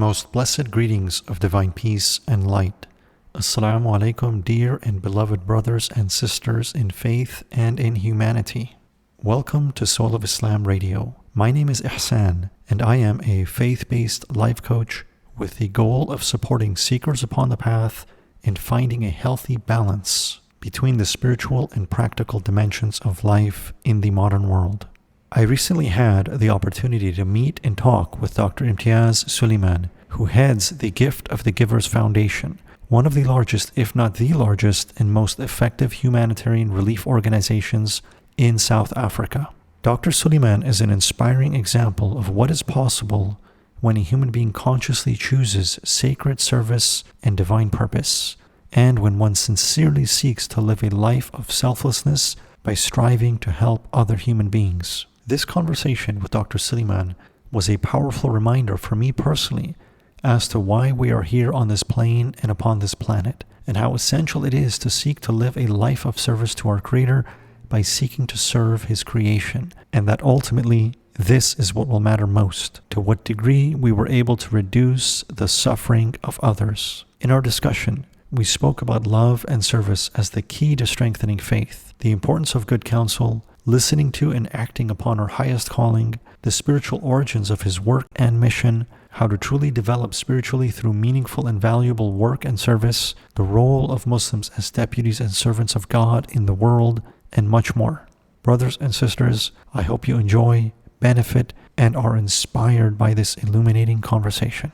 Most blessed greetings of divine peace and light. Assalamu alaikum, dear and beloved brothers and sisters in faith and in humanity. Welcome to Soul of Islam Radio. My name is Ihsan, and I am a faith-based life coach with the goal of supporting seekers upon the path in finding a healthy balance between the spiritual and practical dimensions of life in the modern world. I recently had the opportunity to meet and talk with Dr. Imtiaz Sooliman, who heads the Gift of the Givers Foundation, one of the largest, if not the largest, and most effective humanitarian relief organizations in South Africa. Dr. Sooliman is an inspiring example of what is possible when a human being consciously chooses sacred service and divine purpose, and when one sincerely seeks to live a life of selflessness by striving to help other human beings. This conversation with Dr. Sooliman was a powerful reminder for me personally as to why we are here on this plane and upon this planet, and how essential it is to seek to live a life of service to our Creator by seeking to serve His creation, and that ultimately this is what will matter most, to what degree we were able to reduce the suffering of others. In our discussion, we spoke about love and service as the key to strengthening faith, the importance of good counsel, listening to and acting upon our highest calling, the spiritual origins of His work and mission, how to truly develop spiritually through meaningful and valuable work and service, the role of Muslims as deputies and servants of God in the world, and much more. Brothers and sisters, I hope you enjoy, benefit, and are inspired by this illuminating conversation.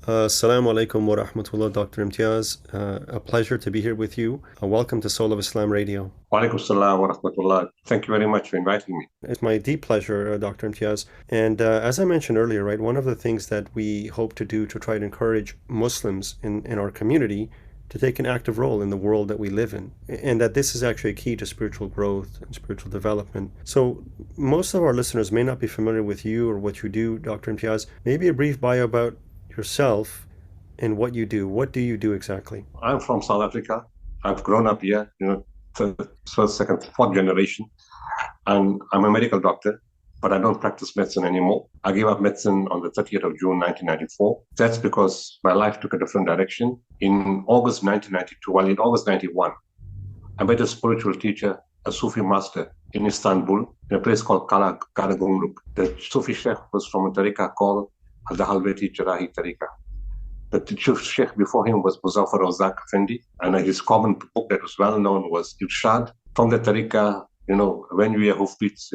Assalamu alaikum wa rahmatullah, Dr. Imtiaz. A pleasure to be here with you. Welcome to Soul of Islam Radio. Wa alaikum salam wa rahmatullah. Thank you very much for inviting me. It's my deep pleasure, Dr. Imtiaz. And as I mentioned earlier, right, one of the things that we hope to do to try to encourage Muslims in our community to take an active role in the world that we live in, and that this is actually a key to spiritual growth and spiritual development. So most of our listeners may not be familiar with you or what you do, Dr. Imtiaz. Maybe a brief bio about yourself and what you do. What do you do exactly? I'm from South Africa. I've grown up here, first, second, fourth generation. And I'm a medical doctor, but I don't practice medicine anymore. I gave up medicine on the 30th of June, 1994. That's because my life took a different direction. In August 1992, in August 91, I met a spiritual teacher, a Sufi master in Istanbul, in a place called Karagumruk. The Sufi sheikh was from a tariqah called Al-Dahalweti Jarahi Tariqa. The chief sheikh before him was Muzaffar al-Zak Effendi, and his common book that was well known was Irshad. From the tariqa, when we are hoofbeats,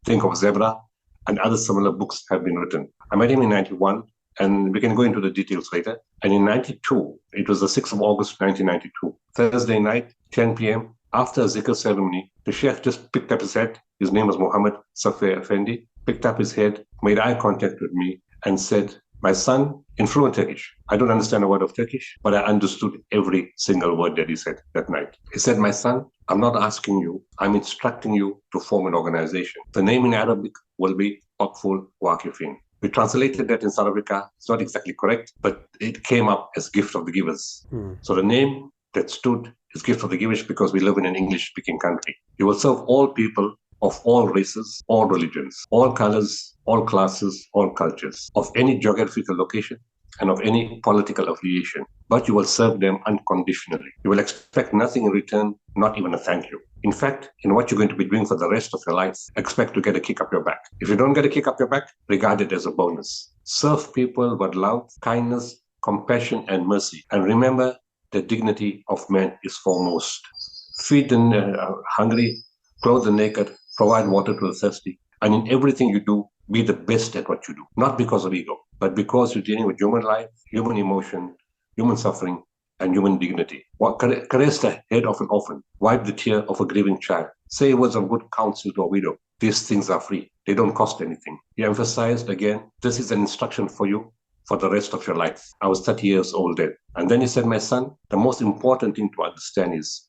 think of zebra, and other similar books have been written. I met him in 91, and we can go into the details later. And in 92, it was the 6th of August, 1992, Thursday night, 10 p.m., after a zikr ceremony, the sheikh just picked up his head. His name was Muhammad Safir Effendi. Picked up his head, made eye contact with me, and said, "My son," in fluent Turkish. I don't understand a word of Turkish, but I understood every single word that he said that night. He said, "My son, I'm not asking you, I'm instructing you to form an organization. The name in Arabic will be Purposeful Waqifin." We translated that in South Africa. It's not exactly correct, but it came up as Gift of the Givers. So the name that stood is Gift of the Givers because we live in an English-speaking country. You will serve all people of all races, all religions, all colors, all classes, all cultures, of any geographical location and of any political affiliation. But you will serve them unconditionally. You will expect nothing in return, not even a thank you. In fact, in what you're going to be doing for the rest of your life, expect to get a kick up your back. If you don't get a kick up your back, regard it as a bonus. Serve people with love, kindness, compassion, and mercy. And remember, the dignity of man is foremost. Feed the hungry, clothe the naked, provide water to the thirsty, and in everything you do, be the best at what you do. Not because of ego, but because you're dealing with human life, human emotion, human suffering, and human dignity. Caress the head of an orphan, wipe the tear of a grieving child, say words of good counsel to a widow. These things are free. They don't cost anything. He emphasized again, this is an instruction for you for the rest of your life. I was 30 years old then. And then he said, "My son, the most important thing to understand is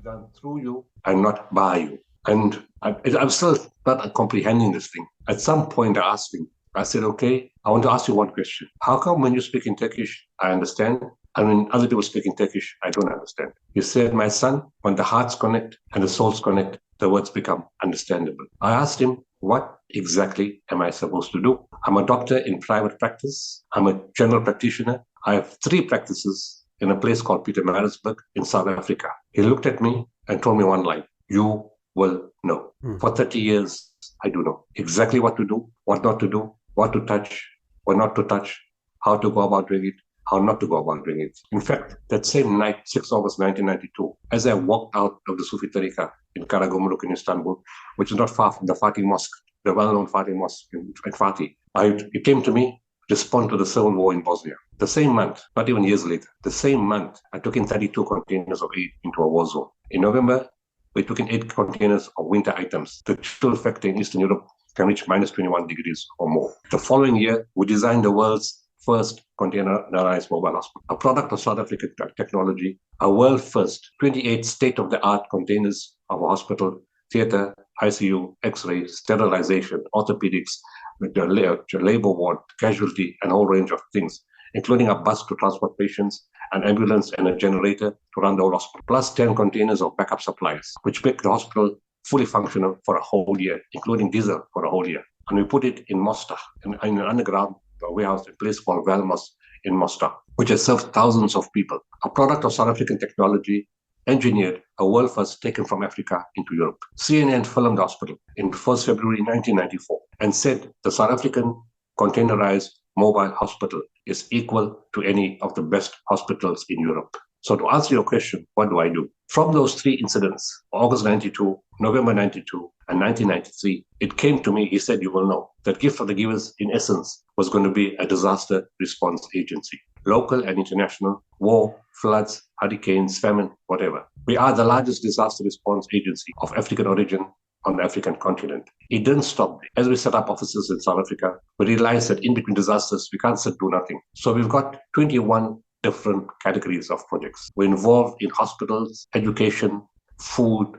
done through you and not by you." And I'm still not comprehending this thing. At some point I asked him, I said, "Okay, I want to ask you one question. How come when you speak in Turkish, I understand, and when other people speak in Turkish, I don't understand?" He said, "My son, when the hearts connect and the souls connect, the words become understandable." I asked him, what exactly am I supposed to do? I'm a doctor in private practice. I'm a general practitioner. I have 3 practices in a place called Pietermaritzburg in South Africa. He looked at me and told me one line, you will know. For 30 years, I do know exactly what to do, what not to do, what to touch, what not to touch, how to go about doing it, how not to go about doing it. In fact, that same night, 6 August 1992, as I walked out of the Sufi Tariqa in Karagümrük in Istanbul, which is not far from the Fatih Mosque, the well-known Fatih Mosque in Fatih, it came to me, respond to the civil war in Bosnia. The same month, not even years later, the same month, I took in 32 containers of aid into a war zone. In November, we took in 8 containers of winter items. The chill factor in Eastern Europe can reach minus 21 degrees or more. The following year, we designed the world's first containerized mobile hospital, a product of South African technology, a world first 28 state-of-the-art containers of a hospital, theater, ICU, X-ray, sterilization, orthopedics, labor ward, casualty, and a whole range of things, including a bus to transport patients, an ambulance, and a generator to run the whole hospital, plus 10 containers of backup supplies, which make the hospital fully functional for a whole year, including diesel for a whole year. And we put it in Mostar, in an underground warehouse, a place called Valmos in Mostar, which has served thousands of people. A product of South African technology, engineered, a world first taken from Africa into Europe. CNN filmed the hospital in 1st February 1994 and said the South African containerized mobile hospital is equal to any of the best hospitals in Europe. So to answer your question, what do I do? From those 3 incidents, August 92, November 92, and 1993, it came to me, he said, you will know, that Gift for the Givers, in essence, was going to be a disaster response agency. Local and international, war, floods, hurricanes, famine, whatever. We are the largest disaster response agency of African origin on the African continent. It didn't stop there. As we set up offices in South Africa, we realized that in between disasters, we can't sit do nothing. So we've got 21 different categories of projects. We're involved in hospitals, education, food,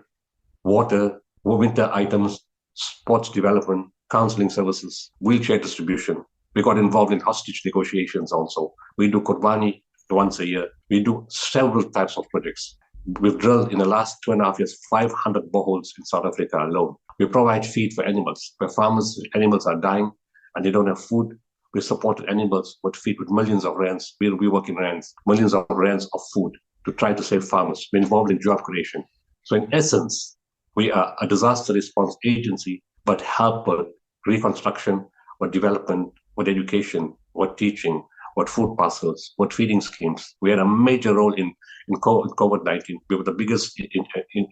water, winter items, sports development, counseling services, wheelchair distribution. We got involved in hostage negotiations also. We do Qurbani once a year. We do several types of projects. We've drilled in the last 2.5 years 500 boreholes in South Africa alone. We provide feed for animals. Where animals are dying and they don't have food, we supported animals with feed with millions of rands. We work in rands, millions of rands of food to try to save farmers. We're involved in job creation. So in essence, we are a disaster response agency, but help with reconstruction, with development, with education, with teaching, with food parcels, with feeding schemes. We had a major role in COVID-19. We were the biggest in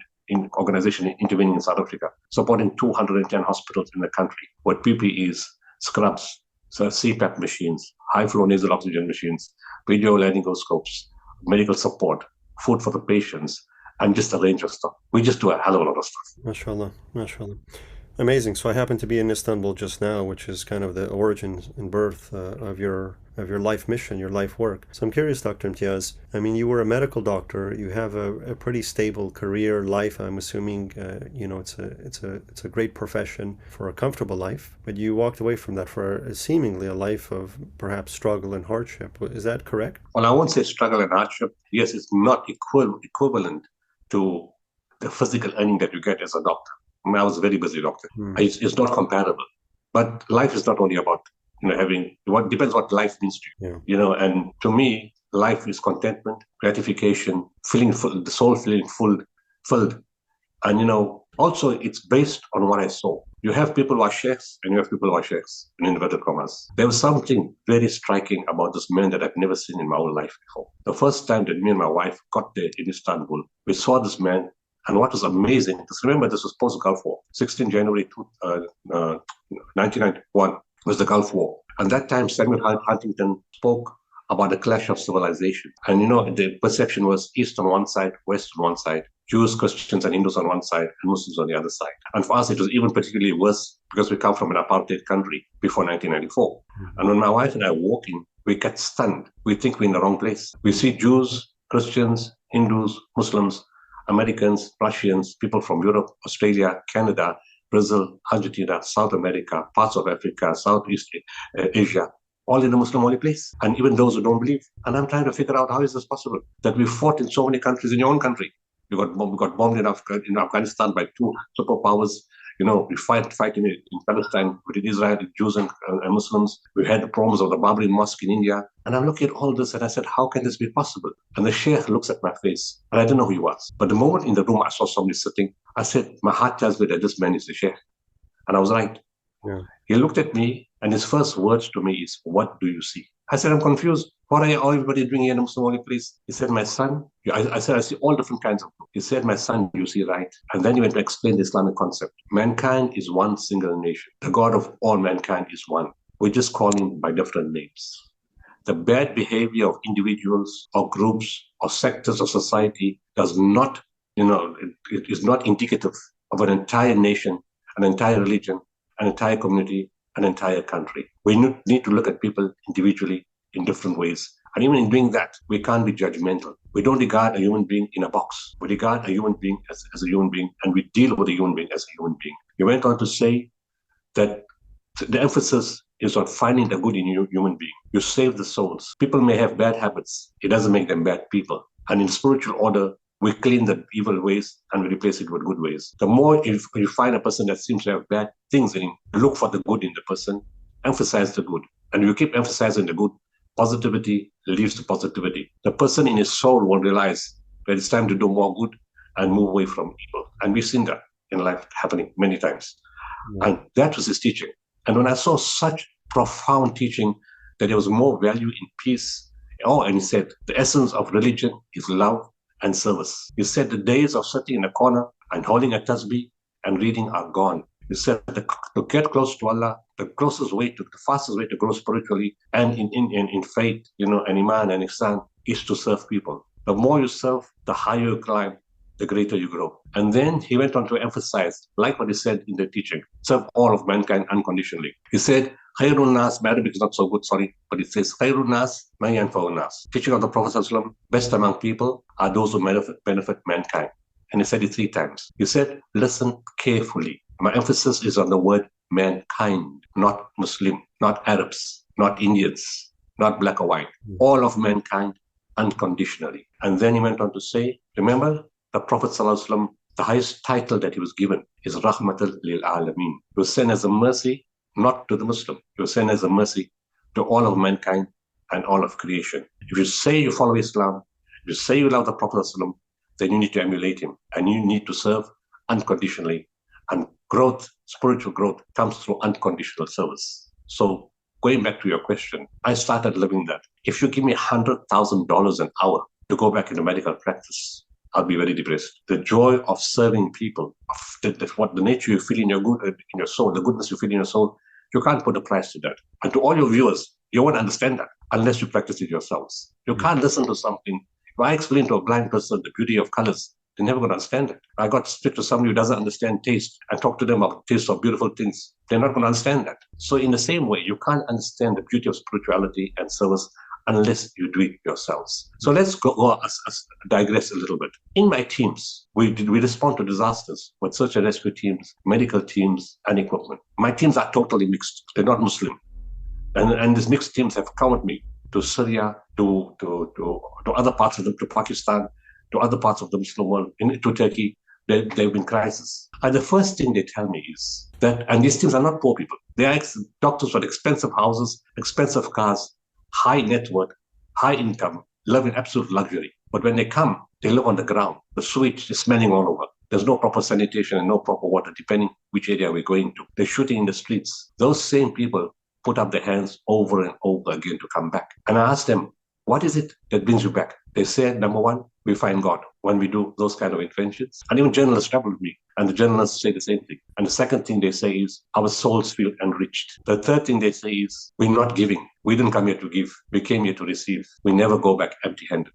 organization intervening in South Africa, supporting 210 hospitals in the country with PPEs, scrubs, CPAP machines, high-flow nasal oxygen machines, video laryngoscopes, medical support, food for the patients, and just a range of stuff. We just do a hell of a lot of stuff. MashaAllah, MashaAllah. Amazing. So I happen to be in Istanbul just now, which is kind of the origins and birth of your life mission, your life work. So I'm curious, Dr. Imtiaz. I mean, you were a medical doctor. You have a pretty stable career, life. I'm assuming, it's a great profession for a comfortable life. But you walked away from that for seemingly a life of perhaps struggle and hardship. Is that correct? Well, I won't say struggle and hardship. Yes, it's not equivalent to the physical earning that you get as a doctor. I was a very busy doctor. It's not comparable. But life is not only about having what depends what life means to you. And to me, life is contentment, gratification, feeling full, the soul feeling filled. And also it's based on what I saw. You have people who are sheikhs and you have people who are sheikhs, in inverted commas. There was something very striking about this man that I've never seen in my whole life before. The first time that me and my wife got there in Istanbul, we saw this man. And what was amazing, just remember this was post-Gulf War. 16 January 1991 was the Gulf War. And that time, Samuel Huntington spoke about the clash of civilization. And the perception was East on one side, West on one side, Jews, Christians, and Hindus on one side, and Muslims on the other side. And for us, it was even particularly worse because we come from an apartheid country before 1994. And when my wife and I walk in, we get stunned. We think we're in the wrong place. We see Jews, Christians, Hindus, Muslims, Americans, Russians, people from Europe, Australia, Canada, Brazil, Argentina, South America, parts of Africa, Southeast Asia, all in a Muslim-only place. And even those who don't believe. And I'm trying to figure out how is this possible that we fought in so many countries in your own country. We got bombed in Afghanistan by 2 superpowers. We fight in Palestine with Israel, Jews and Muslims. We had the problems of the Babri Mosque in India. And I'm looking at all this and I said, how can this be possible? And the Sheikh looks at my face and I don't know who he was. But the moment in the room I saw somebody sitting, I said, my heart tells me that this man is the Sheikh. And I was right. Yeah. He looked at me and his first words to me is, what do you see? I said, I'm confused. What are everybody doing here in a Muslim holy place? He said, my son, I said, I see all different kinds of books. He said, my son, you see right. And then he went to explain the Islamic concept. Mankind is one single nation. The God of all mankind is one. We just call him by different names. The bad behavior of individuals or groups or sectors of society does not, it is not indicative of an entire nation, an entire religion, an entire community, an entire country. We need to look at people individually in different ways. And even in doing that, we can't be judgmental. We don't regard a human being in a box. We regard a human being as a human being, and we deal with a human being as a human being. He went on to say that the emphasis is on finding the good in your human being. You save the souls. People may have bad habits. It doesn't make them bad people. And in spiritual order, we clean the evil ways and we replace it with good ways. The more if you find a person that seems to have bad things in him, look for the good in the person, emphasize the good. And you keep emphasizing the good, positivity leads to positivity. The person in his soul will realize that it's time to do more good and move away from evil. And we've seen that in life happening many times. Yeah. And that was his teaching. And when I saw such profound teaching that there was more value in peace, and he said, the essence of religion is love and service. He said the days of sitting in a corner and holding a tasbih and reading are gone. He said to get close to Allah, the fastest way to grow spiritually and in faith, and iman and ihsan is to serve people. The more you serve, the higher you climb, the greater you grow. And then he went on to emphasize, like what he said in the teaching, serve all of mankind unconditionally. He said, Khairun Nas, my Arabic is not so good, sorry, but it says, Khairun Nas, ma yanfa'un Nas. Teaching of the Prophet ﷺ, best among people are those who benefit mankind. And he said it 3 times. He said, listen carefully. My emphasis is on the word mankind, not Muslim, not Arabs, not Indians, not black or white. All of mankind unconditionally. And then he went on to say, remember, the Prophet ﷺ, the highest title that he was given is Rahmatul lil Alameen. He was sent as a mercy, not to the Muslim. He was sent as a mercy to all of mankind and all of creation. If you say you follow Islam, if you say you love the Prophet ﷺ, then you need to emulate him and you need to serve unconditionally. And growth, spiritual growth, comes through unconditional service. So going back to your question, I started living that. If you give me $100,000 an hour to go back into medical practice, I'll be very depressed. The joy of serving people, what the nature you feel in your soul, the goodness you feel in your soul, you can't put a price to that. And to all your viewers, you won't understand that unless you practice it yourselves. You can't listen to something. If I explain to a blind person the beauty of colors, they're never going to understand it. I got to speak to somebody who doesn't understand taste and talk to them about the taste of beautiful things. They're not going to understand that. So in the same way, you can't understand the beauty of spirituality and service unless you do it yourselves. So let's digress a little bit. In my teams, we respond to disasters with search and rescue teams, medical teams, and equipment. My teams are totally mixed. They're not Muslim. And these mixed teams have come with me to Syria, to other parts of to Pakistan, to other parts of the Muslim world, to Turkey. They've been crisis. And the first thing they tell me is that, and these teams are not poor people. They are doctors with expensive houses, expensive cars, high net worth, high income, live in absolute luxury. But when they come, they live on the ground. The sewage is smelling all over. There's no proper sanitation and no proper water, depending which area we're going to. They're shooting in the streets. Those same people put up their hands over and over again to come back. And I asked them, what is it that brings you back? They said, number one, we find God when we do those kind of interventions. And even journalists travel with me, and the journalists say the same thing. And the second thing they say is, our souls feel enriched. The third thing they say is, we're not giving. We didn't come here to give. We came here to receive. We never go back empty-handed.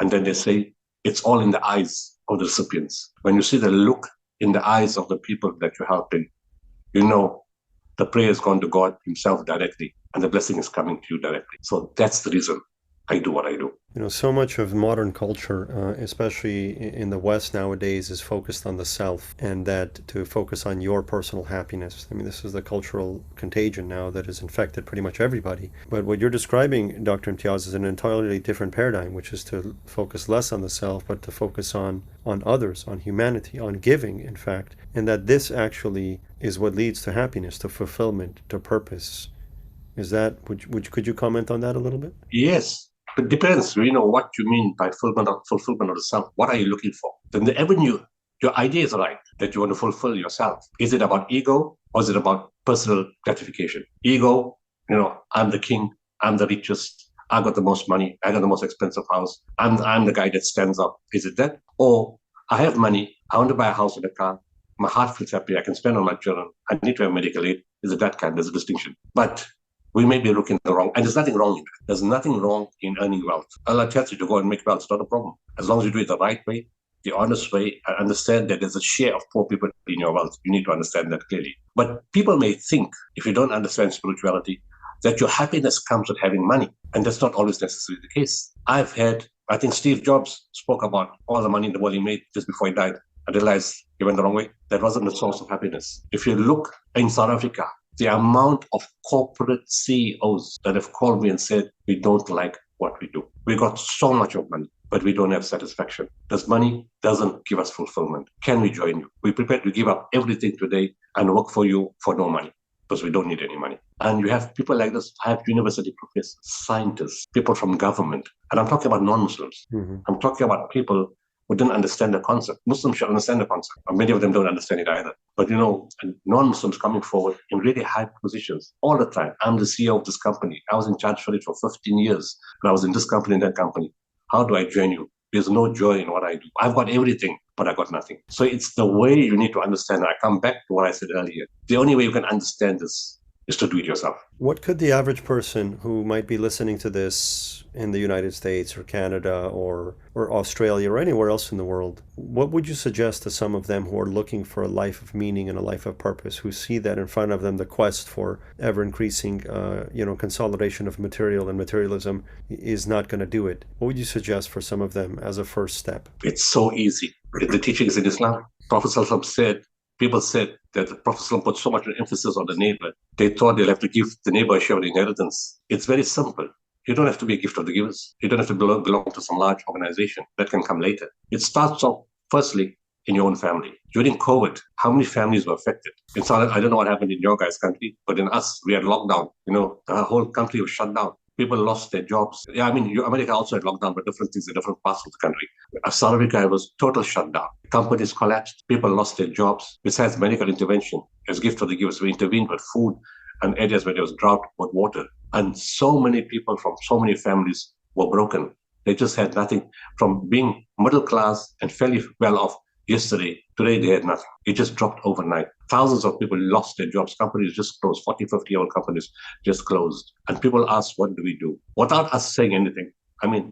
And then they say, it's all in the eyes of the recipients. When you see the look in the eyes of the people that you're helping, you know the prayer has gone to God himself directly, and the blessing is coming to you directly. So that's the reason I do what I do. So much of modern culture, especially in the West nowadays, is focused on the self, and that to focus on your personal happiness. I mean, this is the cultural contagion now that has infected pretty much everybody. But what you're describing, Dr. Imtiaz, is an entirely different paradigm, which is to focus less on the self, but to focus on others, on humanity, on giving, in fact, and that this actually is what leads to happiness, to fulfillment, to purpose. Is that, could you comment on that a little bit? Yes. It depends, what you mean by fulfillment of the self. What are you looking for? Then the avenue, your idea is right, that you want to fulfill yourself. Is it about ego or is it about personal gratification? Ego, I'm the king, I'm the richest, I got the most money, I got the most expensive house, I'm the guy that stands up. Is it that? Or I have money, I want to buy a house and a car, my heart feels happy, I can spend on my children, I need to have medical aid. Is it that kind? There's a distinction. But we may be looking the wrong, and there's nothing wrong in that. There's nothing wrong in earning wealth. Allah tells you to go and make wealth, it's not a problem. As long as you do it the right way, the honest way, and understand that there's a share of poor people in your wealth. You need to understand that clearly. But people may think, if you don't understand spirituality, that your happiness comes with having money. And that's not always necessarily the case. I think Steve Jobs spoke about all the money in the world he made just before he died. I realized he went the wrong way. That wasn't the source of happiness. If you look in South Africa, the amount of corporate CEOs that have called me and said, we don't like what we do. We got so much of money, but we don't have satisfaction. This money doesn't give us fulfillment. Can we join you? We're prepared to give up everything today and work for you for no money, because we don't need any money. And you have people like this, I have university professors, scientists, people from government. And I'm talking about non-Muslims. Mm-hmm. I'm talking about people who didn't understand the concept. Muslims should understand the concept. And many of them don't understand it either. But non-Muslims coming forward in really high positions all the time. I'm the CEO of this company. I was in charge for it for 15 years. And I was in this company and that company. How do I join you? There's no joy in what I do. I've got everything, but I got nothing. So it's the way you need to understand. I come back to what I said earlier. The only way you can understand this is to do it yourself. What could the average person who might be listening to this in the United States or Canada or Australia or anywhere else in the world, what would you suggest to some of them who are looking for a life of meaning and a life of purpose, who see that in front of them, the quest for ever-increasing consolidation of material and materialism is not going to do it? What would you suggest for some of them as a first step? It's so easy. The teachings in Islam, Prophet ﷺ said, people said that the Prophet ﷺ put so much emphasis on the neighbor. They thought they'll have to give the neighbor a share of the inheritance. It's very simple. You don't have to be a gift of the givers. You don't have to belong to some large organization. That can come later. It starts off, firstly, in your own family. During COVID, how many families were affected? In South, I don't know what happened in your guys' country, but in us, we had lockdown. The whole country was shut down. People lost their jobs. Yeah, America also had lockdown, but different things in different parts of the country. South Africa was total shutdown. Companies collapsed. People lost their jobs. Besides medical intervention, as gift for the givers, we intervened with food and areas where there was drought with water. And so many people from so many families were broken. They just had nothing. From being middle class and fairly well off yesterday, today they had nothing. It just dropped overnight. Thousands of people lost their jobs. Companies just closed. 40, 50-year-old companies just closed. And people ask, what do we do? Without us saying anything.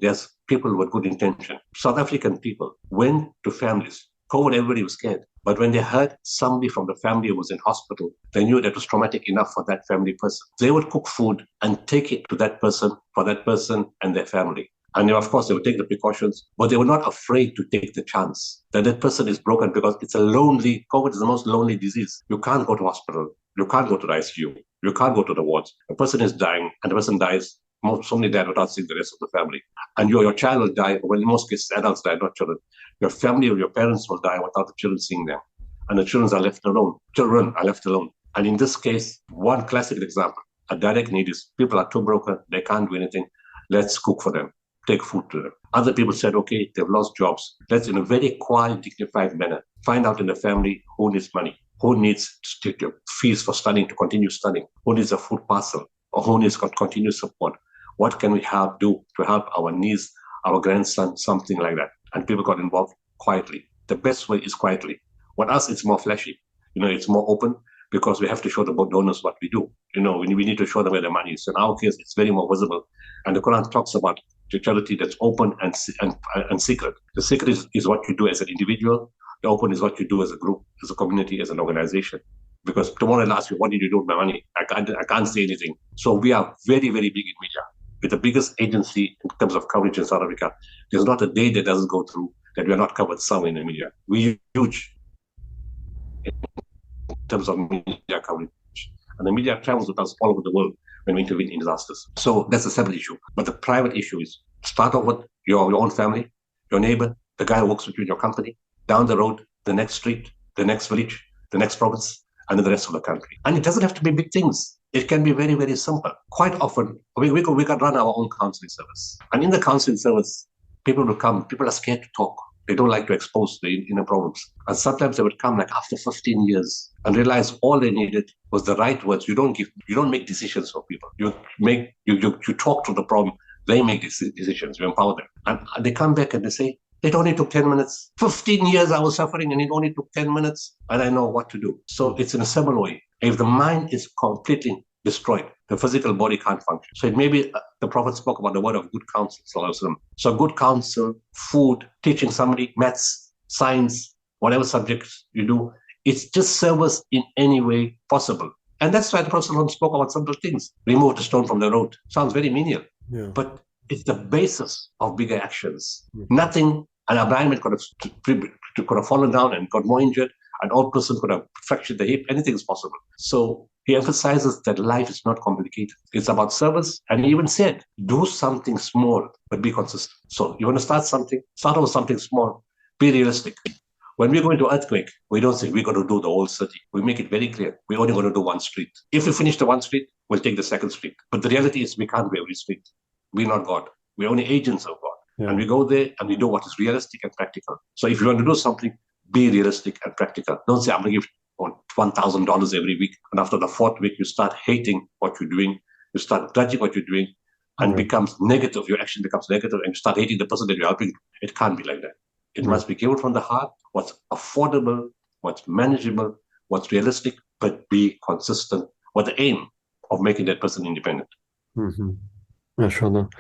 There's people with good intention. South African people went to families. COVID, everybody was scared. But when they heard somebody from the family was in hospital, they knew that was traumatic enough for that family person. They would cook food and take it to that person, for that person and their family. And of course, they would take the precautions, but they were not afraid to take the chance that that person is broken, because it's COVID is the most lonely disease. You can't go to hospital. You can't go to the ICU. You can't go to the wards. A person is dying, and the person dies. So many die without seeing the rest of the family. And your child will die, well, in most cases, adults die, not children. Your family or your parents will die without the children seeing them. And the children are left alone. Children are left alone. And in this case, one classic example, a direct need is people are too broken, they can't do anything. Let's cook for them, take food to them. Other people said, okay, they've lost jobs. Let's, in a very quiet, dignified manner, find out in the family who needs money, who needs to take fees for studying, to continue studying, who needs a food parcel, or who needs continuous support. What can we do to help our niece, our grandson, something like that? And people got involved quietly. The best way is quietly. With us, it's more flashy. It's more open, because we have to show the donors what we do. We need to show them where the money is. In our case, it's very more visible. And the Quran talks about the charity that's open and secret. The secret is what you do as an individual. The open is what you do as a group, as a community, as an organization. Because tomorrow I'll ask you, what did you do with my money? I can't say anything. So we are very, very big in media. with the biggest agency in terms of coverage in South Africa. There's not a day that doesn't go through that we are not covered somewhere in the media. We're huge in terms of media coverage. And the media travels with us all over the world when we intervene in disasters. So that's a separate issue. But the private issue is start off with your own family, your neighbor, the guy who works with you in your company, down the road, the next street, the next village, the next province, and then the rest of the country. And it doesn't have to be big things. It can be very, very simple. Quite often, we can run our own counseling service. And in the counseling service, people will come. People are scared to talk. They don't like to expose the inner problems. And sometimes they would come like after 15 years and realize all they needed was the right words. You don't make decisions for people. You talk to the problem. They make decisions. You empower them. And they come back and they say, it only took 10 minutes. 15 years I was suffering and it only took 10 minutes and I know what to do. So it's in a similar way. If the mind is completely destroyed, the physical body can't function. So it may be, the Prophet spoke about the word of good counsel. So good counsel, food, teaching somebody, maths, science, whatever subjects you do, it's just service in any way possible. And that's why the Prophet spoke about simple things. Remove the stone from the road. Sounds very menial. Yeah. But it's the basis of bigger actions. Nothing, an Abraham could have fallen down and got more injured. An old person could have fractured the hip. Anything is possible. So he emphasizes that life is not complicated. It's about service. And he even said, do something small, but be consistent. So you want to start something, start with something small, be realistic. When we go into earthquake, we don't say we're going to do the whole city. We make it very clear. We're only going to do one street. If we finish the one street, we'll take the second street. But the reality is we can't do every street. We're not God. We're only agents of God. Yeah. And we go there and we do what is realistic and practical. So if you want to do something, be realistic and practical. Don't say, I'm going to give $1,000 every week. And after the fourth week, you start hating what you're doing. You start judging what you're doing and becomes negative. Your action becomes negative and you start hating the person that you're helping. It can't be like that. It must be given from the heart, what's affordable, what's manageable, what's realistic, but be consistent with the aim of making that person independent. Mm-hmm. MashaAllah.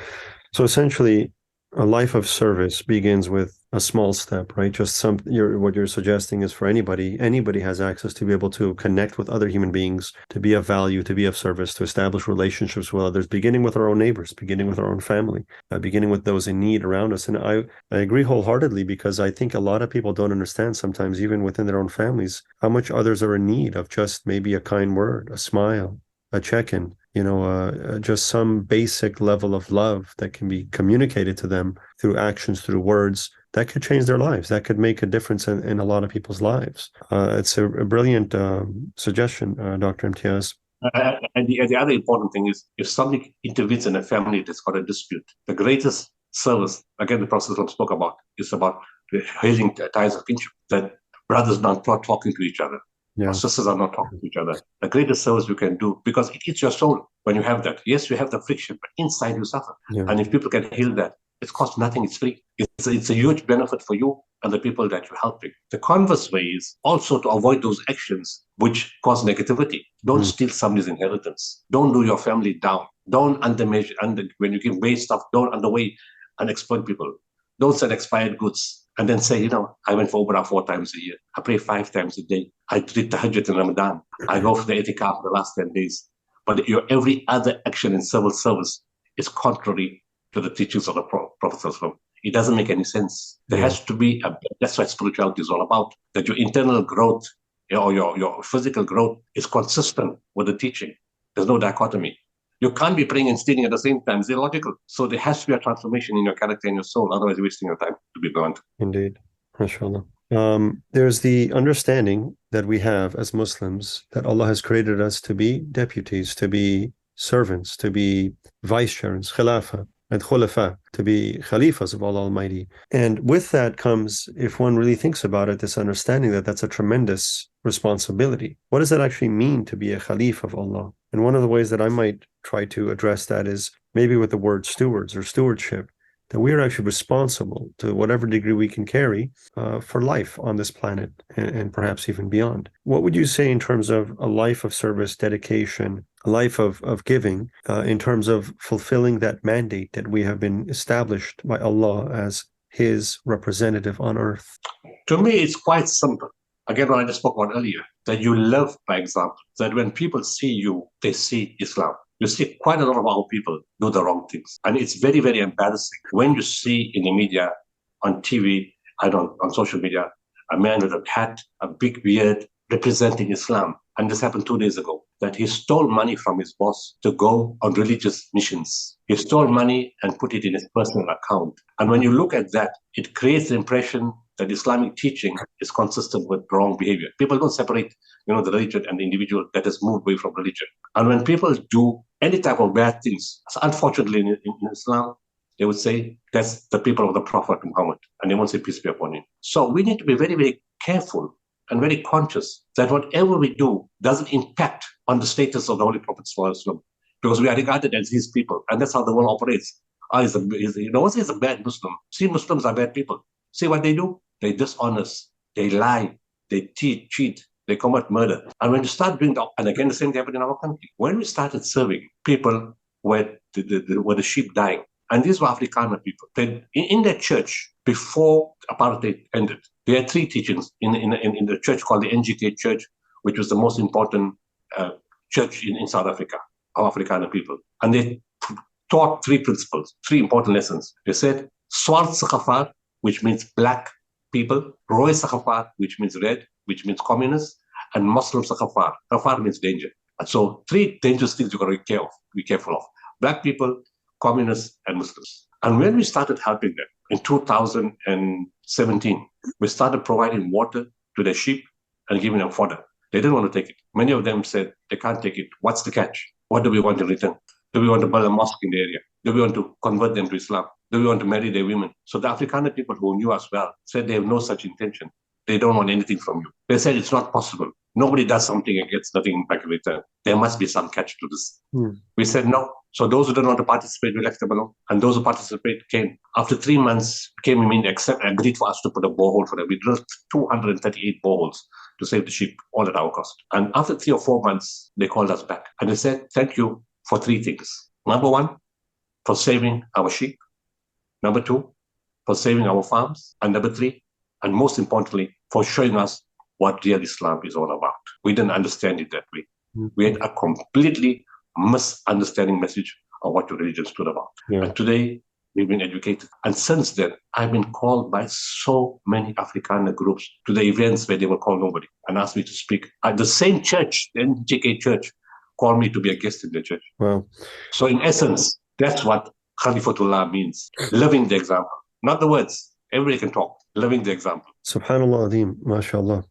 So essentially, a life of service begins with a small step, right? Just what you're suggesting is for anybody has access to be able to connect with other human beings, to be of value, to be of service, to establish relationships with others, beginning with our own neighbors, beginning with our own family, beginning with those in need around us. And I agree wholeheartedly, because I think a lot of people don't understand sometimes, even within their own families, how much others are in need of just maybe a kind word, a smile, a check-in, just some basic level of love that can be communicated to them through actions, through words, that could change their lives. That could make a difference in a lot of people's lives. It's a brilliant suggestion, Dr. Imtiaz. And the other important thing is, if somebody intervenes in a family that's got a dispute, the greatest service, again, the Prophet spoke about, is about the healing ties of kinship, that brothers not talking to each other. Yeah. Our sisters are not talking to each other. The greatest service you can do, because it eats your soul when you have that. Yes, you have the friction, but inside you suffer. Yeah. And if people can heal that, it costs nothing. It's free. It's a huge benefit for you and the people that you're helping. The converse way is also to avoid those actions which cause negativity. Don't steal somebody's inheritance. Don't do your family down. Don't undermeasure. When you give away stuff, don't underweigh and exploit people. Don't sell expired goods. And then say, I went for Umrah 4 times a year. I pray 5 times a day. I treat Tahajjud in Ramadan. I go for the itikaf the last 10 days. But your every other action in civil service is contrary to the teachings of the Prophet. It doesn't make any sense. There has to be, that's what spirituality is all about, that your internal growth or your physical growth is consistent with the teaching. There's no dichotomy. You can't be praying and stealing at the same time. It's illogical. So there has to be a transformation in your character and your soul. Otherwise, you're wasting your time, to be blunt. Indeed. MashaAllah. There's the understanding that we have as Muslims that Allah has created us to be deputies, to be servants, to be vicegerents, khilafah, and khulafa, to be khalifas of Allah Almighty. And with that comes, if one really thinks about it, this understanding that that's a tremendous responsibility. What does that actually mean to be a Khalif of Allah? And one of the ways that I might try to address that is maybe with the word stewards or stewardship, that we are actually responsible to whatever degree we can carry for life on this planet and perhaps even beyond. What would you say in terms of a life of service, dedication, a life of giving, in terms of fulfilling that mandate that we have been established by Allah as His representative on earth? To me, it's quite simple. Again, what I just spoke about earlier, that you live by example, that when people see you, they see Islam. you see quite a lot of our people do the wrong things. And it's very, very embarrassing when you see in the media, on TV, on social media, a man with a hat, a big beard, representing Islam. And this happened 2 days ago, that he stole money from his boss to go on religious missions. He stole money and put it in his personal account. And when you look at that, it creates the impression that Islamic teaching is consistent with wrong behavior. People don't separate, the religion and the individual that has moved away from religion. And when people do any type of bad things, unfortunately in Islam, they would say that's the people of the Prophet Muhammad, and they won't say peace be upon him. So we need to be very, very careful and very conscious that whatever we do doesn't impact on the status of the Holy Prophet ﷺ, because we are regarded as his people, and that's how the world operates. Once he's a bad Muslim, see, Muslims are bad people. See what they do? They dishonest, they lie, they cheat, they commit murder. And when you start doing that, and again, the same happened in our country. When we started serving people where the sheep dying, and these were Afrikaner people. In their church, before apartheid ended, there had three teachings in the church called the NGK Church, which was the most important church in South Africa, of Afrikaner people. And they taught three principles, three important lessons. They said, Swart Sakafar, which means black people, Roy Sakafar, which means red, which means communists, and Muslim Sakafar. Sakafar means danger. And so three dangerous things you've got to be careful of. Black people, communists, and Muslims. And when we started helping them in 2017, we started providing water to their sheep and giving them fodder. They didn't want to take it. Many of them said they can't take it. What's the catch? What do we want in return? Do we want to build a mosque in the area? Do we want to convert them to Islam? Do we want to marry their women? So the Afrikaner people who knew us well said they have no such intention. They don't want anything from you. They said it's not possible. Nobody does something and gets nothing back in return. There must be some catch to this. We said no. So those who didn't want to participate, we left them alone. And those who participated came. After 3 months, came in, agreed for us to put a borehole for them. We drilled 238 boreholes to save the sheep, all at our cost. And after 3 or 4 months, they called us back. And they said, thank you for three things. Number one, for saving our sheep. Number two, for saving our farms. And number three, and most importantly, for showing us what real Islam is all about. We didn't understand it that way. We had a completely misunderstanding message of what your religion stood about. And today, we've been educated. And since then, I've been called by so many Afrikaner groups to the events where they will call nobody and ask me to speak. At the same church, the NGK church, called me to be a guest in the church. Wow. So in essence, that's what Khalifatullah means, living the example. Not the words. Everybody can talk, living the example. Subhanallah Adeem, mashallah.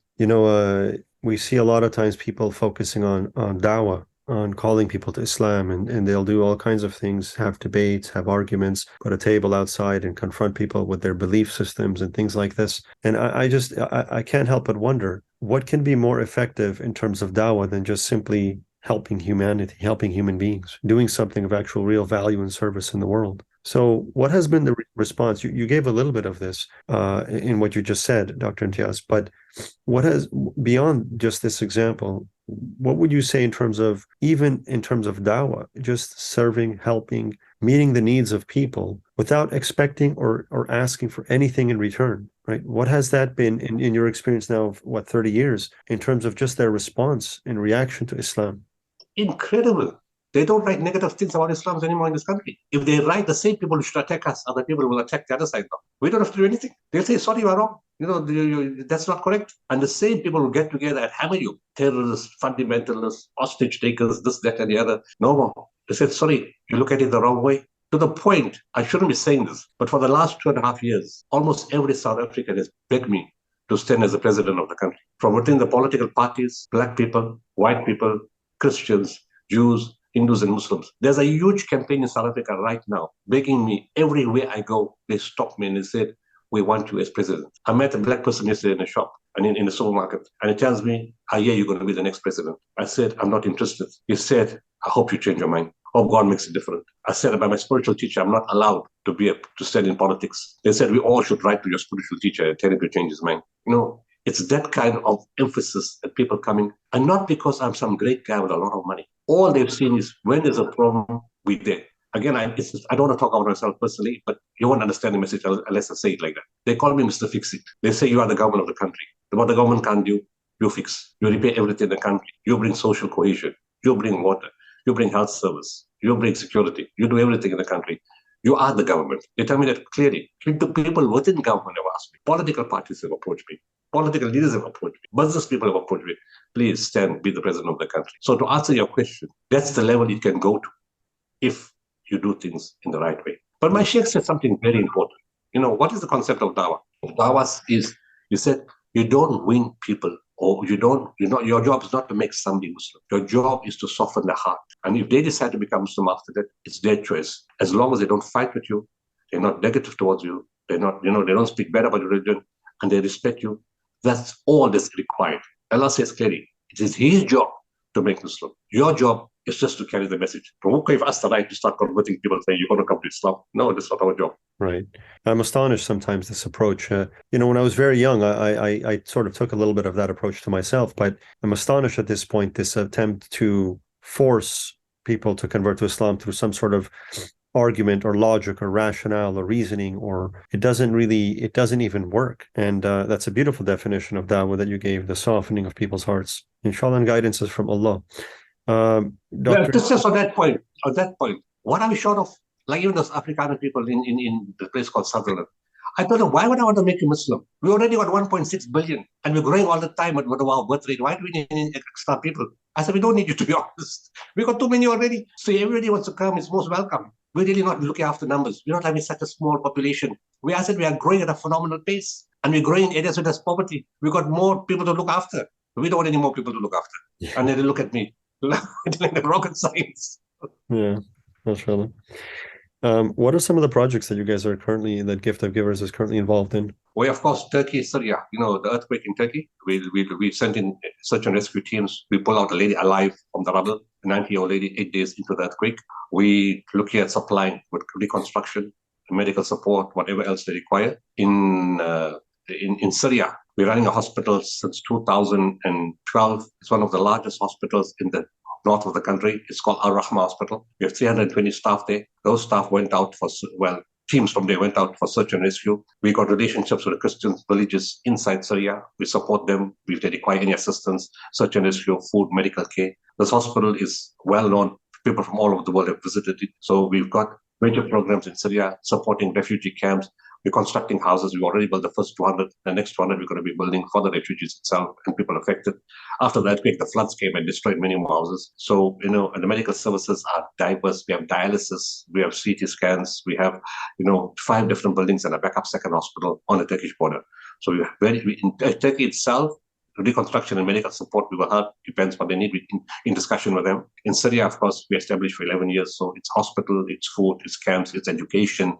We see a lot of times people focusing on dawah, on calling people to Islam, and they'll do all kinds of things, have debates, have arguments, put a table outside and confront people with their belief systems and things like this. And I can't help but wonder, what can be more effective in terms of dawah than just simply helping humanity, helping human beings, doing something of actual real value and service in the world? So what has been the response? You gave a little bit of this in what you just said, Dr. Imtiaz, but what has, beyond just this example, what would you say in terms of dawah, just serving, helping, meeting the needs of people without expecting or asking for anything in return, right? What has that been in your experience now of 30 years in terms of just their response in reaction to Islam? Incredible. They don't write negative things about Islam anymore in this country. If they write, the same people who should attack us, other people will attack the other side. We don't have to do anything. They'll say, sorry, you are wrong. That's not correct. And the same people will get together and hammer you. Terrorists, fundamentalists, hostage takers, this, that, and the other. No more. They said, sorry, you look at it the wrong way. To the point, I shouldn't be saying this, but for the last 2.5 years, almost every South African has begged me to stand as the president of the country. From within the political parties, black people, white people, Christians, Jews, Hindus and Muslims. There's a huge campaign in South Africa right now, begging me everywhere I go. They stop me and they said, we want you as president. I met a black person yesterday in a shop and in the supermarket, and he tells me, I hear you're going to be the next president. I said, I'm not interested. He said, I hope you change your mind. Hope God makes it different. I said, by my spiritual teacher, I'm not allowed to stand in politics. They said, we all should write to your spiritual teacher and tell him to change his mind. It's that kind of emphasis that people coming, and not because I'm some great guy with a lot of money. All they've seen is when there's a problem, we're there. Again, I don't want to talk about myself personally, but you won't understand the message unless I say it like that. They call me Mr. Fix-It. They say you are the government of the country. What the government can't do, you fix. You repair everything in the country. You bring social cohesion. You bring water. You bring health service. You bring security. You do everything in the country. You are the government. They tell me that clearly. The people within government have asked me. Political parties have approached me. Political leaders have approached me. Business people have approached me. Please stand, be the president of the country. So to answer your question, that's the level it can go to if you do things in the right way. But my sheikh said something very important. What is the concept of dawah? Dawah is, you said, you don't win people, or your job is not to make somebody Muslim. Your job is to soften their heart. And if they decide to become Muslim after that, it's their choice. As long as they don't fight with you, they're not negative towards you, they don't speak bad about your religion, and they respect you, that's all that's required. Allah says clearly, it is His job to make Muslim. Your job is just to carry the message. Who gave us the right to start converting people saying you're going to come to Islam? No, that's not our job. Right. I'm astonished sometimes this approach. When I was very young, I sort of took a little bit of that approach to myself, but I'm astonished at this point, this attempt to force people to convert to Islam through some sort of argument or logic or rationale or reasoning, or it doesn't even work. And that's a beautiful definition of dawah that you gave, the softening of people's hearts. Inshallah, and guidance is from Allah. Well, just on that point, what are we short of? Like even those African people in the place called Sutherland. I told them, why would I want to make you Muslim? We already got 1.6 billion and we're growing all the time at our birth rate. Why do we need any extra people? I said, we don't need you, to be honest. We got too many already. So everybody wants to come, is most welcome. We're really not looking after numbers. We're not having such a small population. We are growing at a phenomenal pace, and we're growing in areas where there's poverty. We've got more people to look after. We don't want any more people to look after. Yeah. And then they look at me like the rocket science. Yeah, mashallah. What are some of the projects that you guys are currently, that Gift of Givers is currently involved in? Well, of course, Turkey, Syria, the earthquake in Turkey. We sent in search and rescue teams. We pulled out a lady alive from the rubble, a 90-year-old lady, 8 days into the earthquake. We look here at supplying with reconstruction, medical support, whatever else they require. In Syria, we're running a hospital since 2012. It's one of the largest hospitals in the north of the country. It's called Al-Rahma Hospital. We have 320 staff there. Those staff went out teams from there went out for search and rescue. We got relationships with the Christian villages inside Syria. We support them if they require any assistance, search and rescue, food, medical care. This hospital is well known. People from all over the world have visited it. So we've got major programs in Syria supporting refugee camps. We're constructing houses. We've already built the first 200. The next 200 we're going to be building for the refugees itself and people affected. After the earthquake, the floods came and destroyed many more houses. So, and the medical services are diverse. We have dialysis, we have CT scans, we have, 5 different buildings and a backup second hospital on the Turkish border. So in Turkey itself, reconstruction and medical support we will help, depends what they need in discussion with them. In Syria, of course, we established for 11 years. So it's hospital, it's food, it's camps, it's education,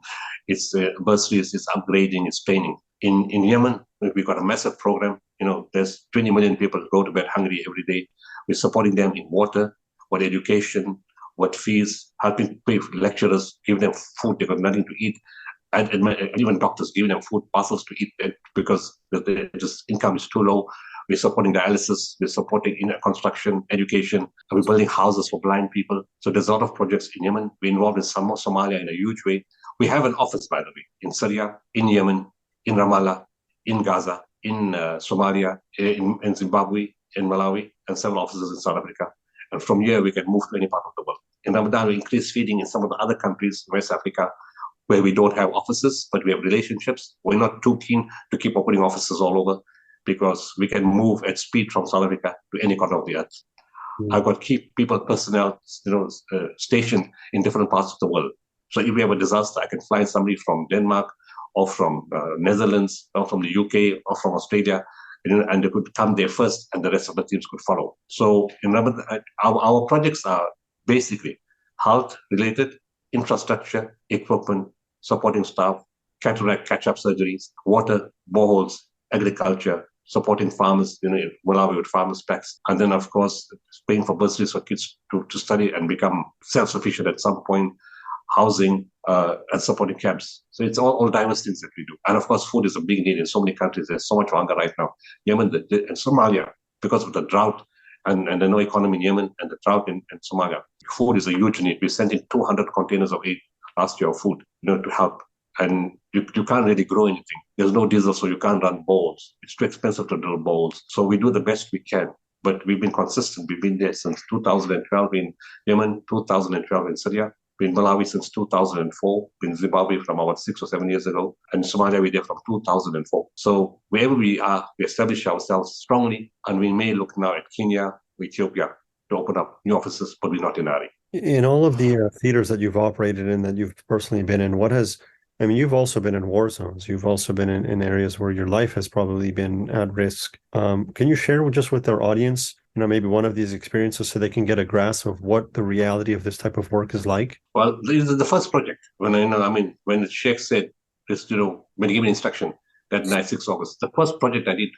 it's bursaries, it's upgrading, it's training. In Yemen, we've got a massive program. There's 20 million people who go to bed hungry every day. We're supporting them in water, with education, with fees, helping pay for lecturers, giving them food, they've got nothing to eat. And even doctors giving them food parcels to eat because the income is too low. We're supporting dialysis, we're supporting construction, education, and we're building houses for blind people. So there's a lot of projects in Yemen. We're involved in Somalia in a huge way. We have an office, by the way, in Syria, in Yemen, in Ramallah, in Gaza, in Somalia, in Zimbabwe, in Malawi, and several offices in South Africa. And from here, we can move to any part of the world. In Ramadan, we increase feeding in some of the other countries, West Africa, where we don't have offices, but we have relationships. We're not too keen to keep opening offices all over because we can move at speed from South Africa to any corner of the earth. I've got key personnel, stationed in different parts of the world. So if we have a disaster, I can fly somebody from Denmark or from Netherlands or from the UK or from Australia, and they could come there first and the rest of the teams could follow. So in Ramadan, our projects are basically health-related, infrastructure, equipment, supporting staff, cataract catch-up surgeries, water, boreholes, agriculture, supporting farmers, Malawi with farmers' packs, and then, of course, paying for bursaries for kids to study and become self-sufficient at some point, housing, and supporting camps. So it's all diverse things that we do. And, of course, food is a big need in so many countries. There's so much hunger right now. Yemen and Somalia, because of the drought and the no economy in Yemen and the drought in Somalia, food is a huge need. We sent in 200 containers of aid last year of food, to help. And you can't really grow anything. There's no diesel, so you can't run bowls. It's too expensive to drill bowls. So we do the best we can. but we've been consistent. We've been there since 2012 in Yemen, 2012 in Syria, been in Malawi since 2004, been in Zimbabwe from about 6 or 7 years ago, and Somalia we're there from 2004. So wherever we are, we establish ourselves strongly, and we may look now at Kenya, Ethiopia to open up new offices, but we're not in a hurry. In all of the theaters that you've operated in, that you've personally been in, you've also been in war zones. You've also been in areas where your life has probably been at risk. Can you share with our audience, maybe one of these experiences so they can get a grasp of what the reality of this type of work is like? Well, this is the first project. When the Sheikh said this, when he gave me instruction that night, 6 August, the first project I did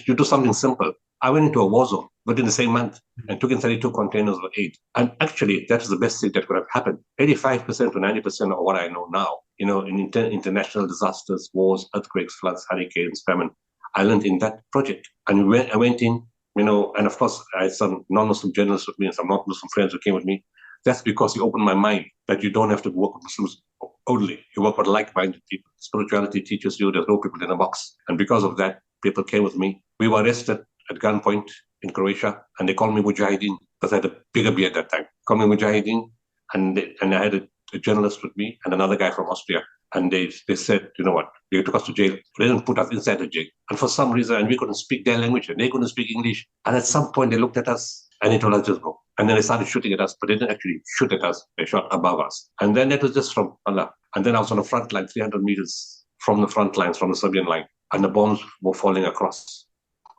you do something simple. I went into a war zone within the same month and took in 32 containers of aid. And actually, that's the best thing that could have happened. 85% to 90% of what I know now, in international disasters, wars, earthquakes, floods, hurricanes, famine, I learned in that project. And I went in, and of course, I had some non-Muslim journalists with me and some non-Muslim friends who came with me. That's because he opened my mind that you don't have to work with Muslims only. You work with like-minded people. Spirituality teaches you there's no people in a box. And because of that, people came with me. We were arrested at gunpoint in Croatia, and they called me Mujahideen because I had a bigger beard at that time. Called me Mujahideen, and I had a journalist with me and another guy from Austria. And they said, you know what, they took us to jail. They didn't put us inside the jail. And for some reason, and we couldn't speak their language, and they couldn't speak English. And at some point, they looked at us, and they told us just go. And then they started shooting at us, but they didn't actually shoot at us. They shot above us. And then that was just from Allah. And then I was on the front line, 300 meters from the front lines, from the Serbian line. And the bombs were falling across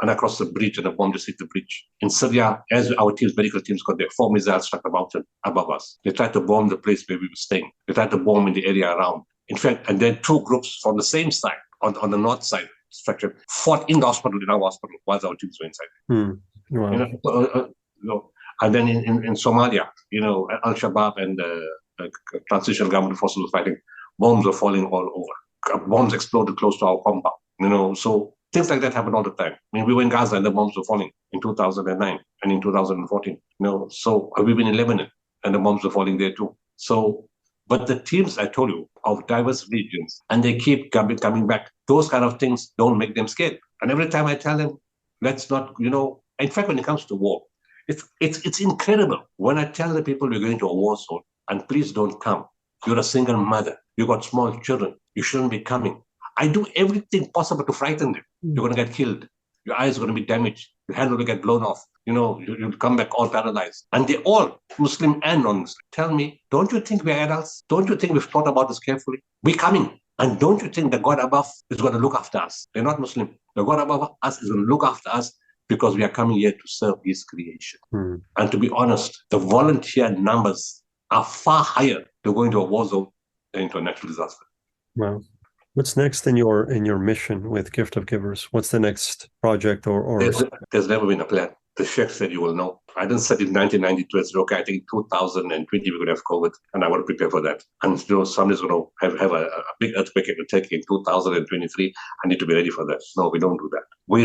the bridge, and the bomb just hit the bridge. In Syria, as our medical teams got there, 4 missiles struck the mountain above us. They tried to bomb the place where we were staying. They tried to bomb in the area around. In fact, and then 2 groups from the same side, on the north side structure, fought in the hospital, in our hospital, while our teams were inside. Wow. And then in Somalia, Al-Shabaab and the transitional government forces were fighting. Bombs were falling all over. Bombs exploded close to our compound. So things like that happen all the time. We were in Gaza and the bombs were falling in 2009 and in 2014. So we've been in Lebanon and the bombs were falling there too. So, but the teams, I told you, of diverse regions, and they keep coming back. Those kind of things don't make them scared. And every time I tell them, let's not, in fact, when it comes to war, it's incredible. When I tell the people we're going to a war zone, and please don't come. You're a single mother. You got small children. You shouldn't be coming. I do everything possible to frighten them. You're going to get killed. Your eyes are going to be damaged. Your hand will get blown off. You'll come back all paralyzed. And they all, Muslim and non-Muslim, tell me, don't you think we're adults? Don't you think we've thought about this carefully? We're coming. And don't you think the God above is going to look after us? They're not Muslim. The God above us is going to look after us because we are coming here to serve His creation. And to be honest, the volunteer numbers are far higher to go into a war zone than into a natural disaster. Wow. What's next in your mission with Gift of Givers? What's the next project or? There's never been a plan. The Sheikh said, you will know. I didn't set it in 1992. I said, okay, I think 2020 we're going to have COVID, and I want to prepare for that. And somebody's going to have a big earthquake in Turkey in 2023. I need to be ready for that. No, we don't do that. We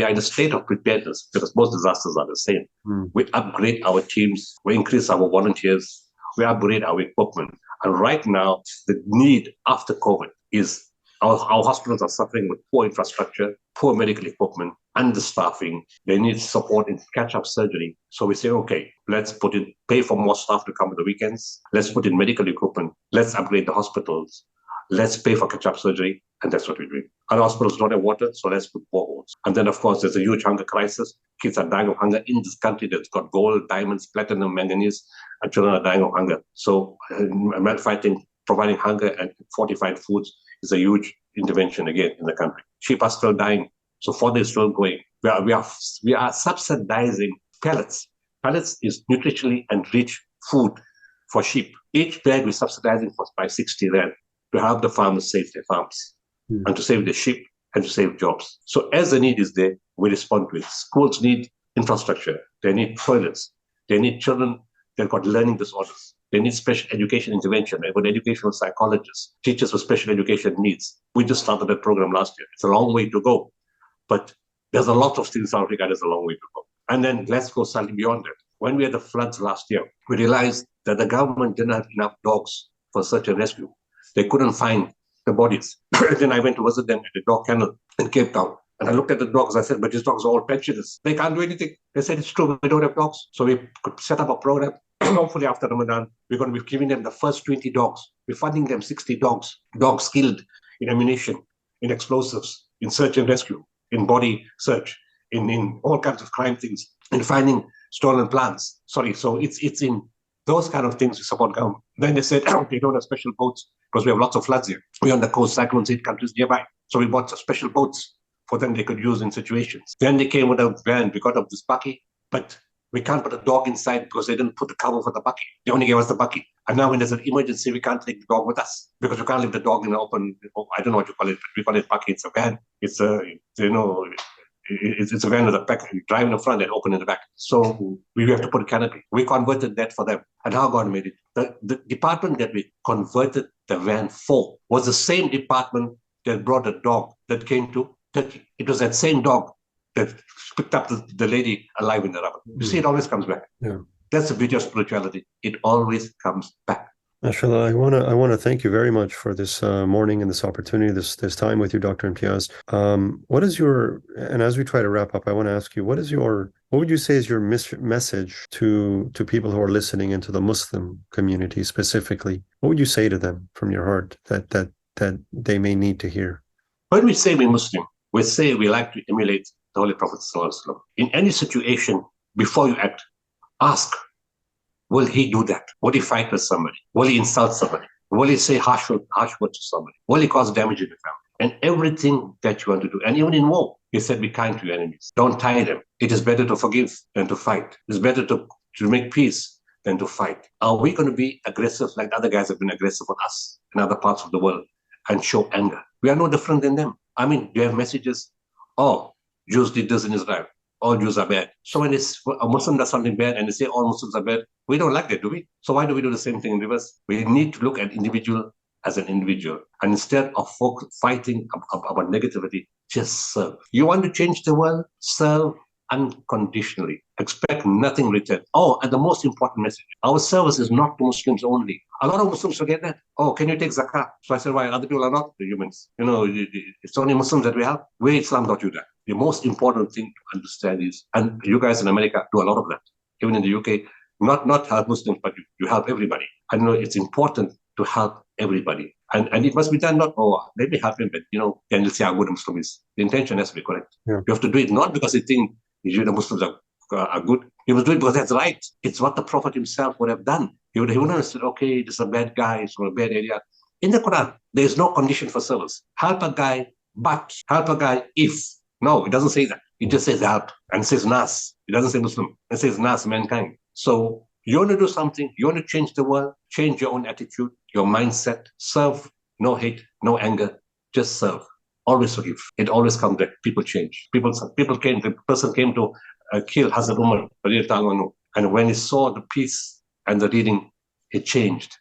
are in a state of preparedness because most disasters are the same. We upgrade our teams. We increase our volunteers. We upgrade our equipment. And right now, the need after COVID is our hospitals are suffering with poor infrastructure, poor medical equipment, understaffing. They need support in catch-up surgery. So we say, okay, let's pay for more staff to come on the weekends. Let's put in medical equipment. Let's upgrade the hospitals. Let's pay for catch-up surgery. And that's what we're doing. Our hospitals don't have water, so let's put boreholes. And then, of course, there's a huge hunger crisis. Kids are dying of hunger in this country that's got gold, diamonds, platinum, manganese, and children are dying of hunger. So providing hunger and fortified foods is a huge intervention again in the country. Sheep are still dying, so fodder is still going. We are subsidizing pellets. Pellets is nutritionally enriched food for sheep. Each bag we're subsidizing by 60 rand to help the farmers save their farms and to save the sheep and to save jobs. So as the need is there, we respond to it. Schools need infrastructure. They need toilets. They need children that got learning disorders. They need special education intervention. They've got educational psychologists, teachers with special education needs. We just started that program last year. It's a long way to go. But there's a lot of things in South Africa, there's a long way to go. And then let's go slightly beyond that. When we had the floods last year, we realized that the government didn't have enough dogs for search and rescue. They couldn't find the bodies. Then I went to visit them at the dog kennel in Cape Town. And I looked at the dogs. I said, but these dogs are all pensioners. They can't do anything. They said, it's true, we don't have dogs. So we could set up a program. Hopefully after Ramadan, we're going to be giving them the first 20 dogs. We're funding them 60 dogs skilled in ammunition, in explosives, in search and rescue, in body search, in all kinds of crime things, in finding stolen plants. So it's in those kind of things we support government. Then they said, they don't have special boats because we have lots of floods here. We're on the coast, cyclones hit countries nearby. So we bought special boats for them they could use in situations. Then they came with a van. We got up this bucky, but we can't put a dog inside because they didn't put the cover for the bucky. They only gave us the bucky. And now when there's an emergency, we can't take the dog with us because we can't leave the dog in the open. I don't know what you call it, but we call it bucky. It's a van. It's a, it's a van with a pack. You drive in the front and open in the back. So we have to put a canopy. We converted that for them. And how God made it. The department that we converted the van for was the same department that brought a dog that came to Turkey. It was that same dog that picked up the lady alive in the rubber. You see, it always comes back. Yeah. That's the beauty of spirituality. It always comes back. MashaAllah, I want to thank you very much for this morning and this opportunity, this time with you, Dr. Imtiaz. What is your, and as we try to wrap up, I want to ask you, what would you say is your message to people who are listening and to the Muslim community specifically? What would you say to them from your heart that they may need to hear? When we say we're Muslim, we say we like to emulate the Holy Prophet ﷺ. In any situation, before you act, ask, will he do that? Will he fight with somebody? Will he insult somebody? Will he say harsh words to somebody? Will he cause damage in the family? And everything that you want to do, and even in war, he said, be kind to your enemies. Don't tie them. It is better to forgive than to fight. It's better to make peace than to fight. Are we going to be aggressive like the other guys have been aggressive on us in other parts of the world and show anger? We are no different than them. I mean, do you have messages? Oh, Jews did this in Israel. All Jews are bad. So when a Muslim does something bad and they say all Muslims are bad, we don't like that, do we? So why do we do the same thing in reverse? We need to look at individual as an individual. And instead of fighting about negativity, just serve. You want to change the world? Serve unconditionally. Expect nothing returned. Oh, and the most important message, our service is not to Muslims only. A lot of Muslims forget that. Oh, can you take zakah? So I said, why? Other people are not the humans. It's only Muslims that we help. We Islam don't do that. The most important thing to understand is, and you guys in America do a lot of that, even in the UK, not help Muslims, but you help everybody. I know it's important to help everybody. And it must be done not, maybe help him, but then you'll see how good a Muslim is. The intention has to be correct. Yeah. You have to do it not because you think the Muslims are good. You must do it because that's right. It's what the Prophet himself would have done. He would have said, okay, this is a bad guy, he's from a bad area. In the Quran, there is no condition for service. Help a guy, but help a guy if. No, it doesn't say that. It just says help and it says nas. It doesn't say Muslim. It says nas, mankind. So you want to do something, you want to change the world, change your own attitude, your mindset, serve, no hate, no anger, just serve. Always forgive. It always comes back. People change. The person came to kill Hazrat Umar, and when he saw the peace and the reading, it changed.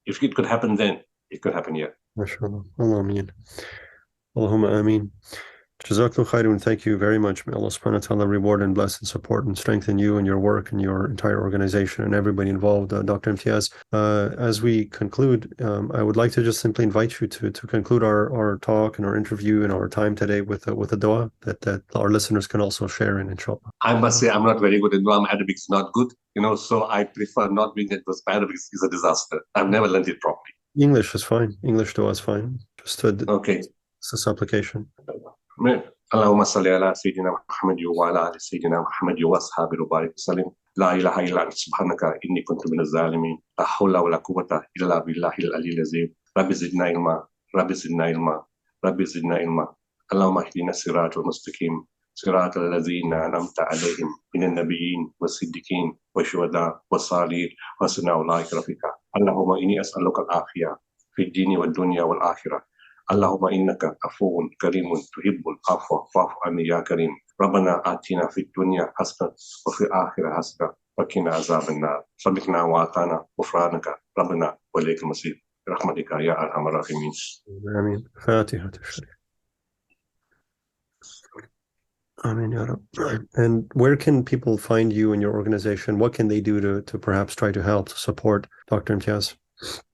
If it could happen then, it could happen here. MashaAllah. Allahumma ameen. Jazakallahu khairun. Thank you very much. May Allah subhanahu wa ta'ala reward and bless and support and strengthen you and your work and your entire organization and everybody involved. Dr. Imtiaz, as we conclude, I would like to just simply invite you to conclude our talk and our interview and our time today with a dua that our listeners can also share in, inshallah. I must say I'm not very good in dua. Arabic is not good, so I prefer not doing it because Arabic is a disaster. I've never learned it properly. English is fine. English dua is fine. Just okay. It's a supplication. اللهم صل على سيدنا محمد وعلى آل سيدنا محمد وأصحابه وبارك وسلم لا إله إلا أنت سبحانك إني كنت من الظالمين لا حول ولا قوة إلا بالله العلي العظيم رب زدنا علما رب زدنا علما رب زدنا علما اللهم اهدنا الصراط المستقيم صراط الذين أنعمت عليهم من النبيين والصديقين والشهداء والصالحين وحسن أولئك رفيقا اللهم إني أسألك العافية في الدين والدنيا والآخرة اللهم إنك عفو كريم تحب العفو فاعف عني يا كريم ربنا آتنا في الدنيا حسنة وفي الآخرة حسنة وقنا عذاب النار سبقنا وأعطانا غفرانك ربنا وإليك المصير برحمتك يا أرحم الراحمين. آمين. فاتحة الشريف. Amen, Ya Rab. And where can people find you and your organization? What can they do to perhaps try to help, to support Dr. Imtiaz?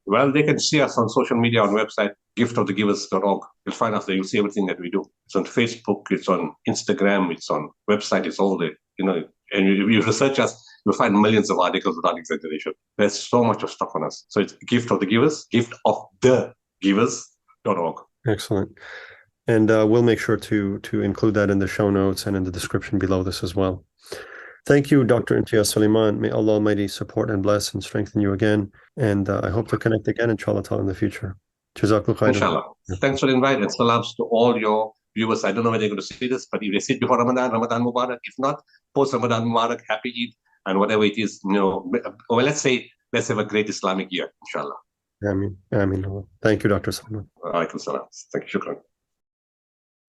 Well, they can see us on social media, on website, giftofthegivers.org. You'll find us there. You'll see everything that we do. It's on Facebook. It's on Instagram. It's on website. It's all there. And if you research us, you'll find millions of articles without exaggeration. There's so much of stuff on us. So it's Gift of the Givers, giftofthegivers.org. Excellent. And we'll make sure to include that in the show notes and in the description below this as well. Thank you, Dr. Imtiaz Sooliman. May Allah Almighty support and bless and strengthen you again. And I hope to connect again, inshallah, in the future. Jazakallah khairan. Inshallah. Thanks for the invite, and salams to all your viewers. I don't know when they're going to see this, but if they see it before Ramadan, Ramadan Mubarak. If not, post Ramadan Mubarak, happy Eid, and whatever it is, let's have a great Islamic year, inshallah. Ameen. Ameen. Thank you, Dr. Sooliman. Alaikum salam. Thank you. Shukran.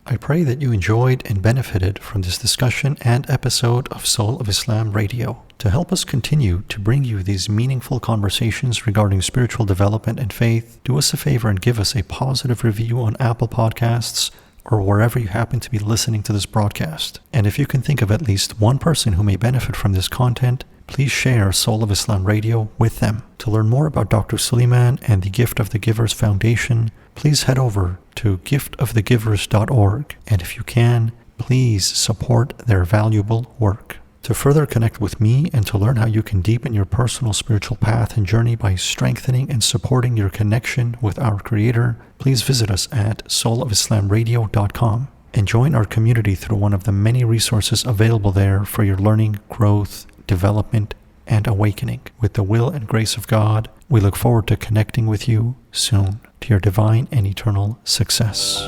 I pray that you enjoyed and benefited from this discussion and episode of Soul of Islam Radio. To help us continue to bring you these meaningful conversations regarding spiritual development and faith, do us a favor and give us a positive review on Apple Podcasts or wherever you happen to be listening to this broadcast. And if you can think of at least one person who may benefit from this content, please share Soul of Islam Radio with them. To learn more about Dr. Sooliman and the Gift of the Givers Foundation, please head over to giftofthegivers.org. And if you can, please support their valuable work. To further connect with me and to learn how you can deepen your personal spiritual path and journey by strengthening and supporting your connection with our Creator, please visit us at soulofislamradio.com and join our community through one of the many resources available there for your learning, growth, development, and awakening. With the will and grace of God, we look forward to connecting with you soon to your divine and eternal success.